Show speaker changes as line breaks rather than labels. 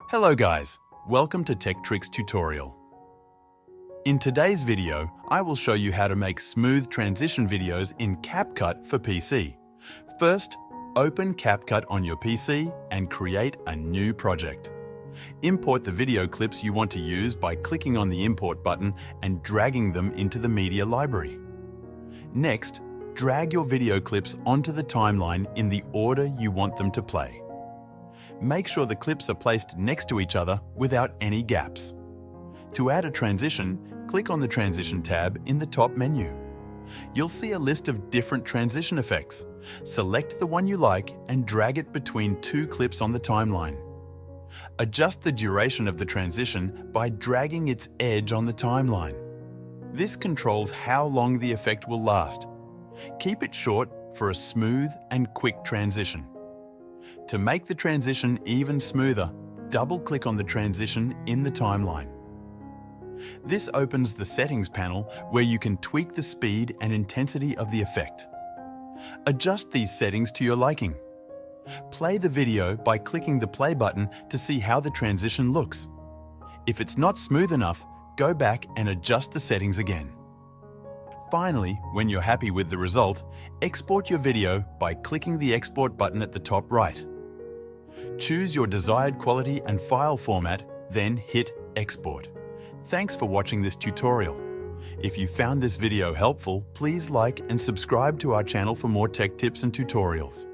Hello guys, welcome to Tech Tricks tutorial. In today's video, I will show you how to make smooth transition videos in Capcut for PC. First, open Capcut on your PC and create a new project. Import the video clips you want to use by clicking on the Import button and dragging them into the media library. Next, drag your video clips onto the timeline in the order you want them to play. Make sure the clips are placed next to each other without any gaps. To add a transition, click on the Transition tab in the top menu. You'll see a list of different transition effects. Select the one you like and drag it between two clips on the timeline. Adjust the duration of the transition by dragging its edge on the timeline. This controls how long the effect will last. Keep it short for a smooth and quick transition. To make the transition even smoother, double-click on the transition in the timeline. This opens the Settings panel where you can tweak the speed and intensity of the effect. Adjust these settings to your liking. Play the video by clicking the play button to see how the transition looks. If it's not smooth enough, go back and adjust the settings again. Finally, when you're happy with the result, export your video by clicking the Export button at the top right. Choose your desired quality and file format, then hit Export. Thanks for watching this tutorial. If you found this video helpful, please like and subscribe to our channel for more tech tips and tutorials.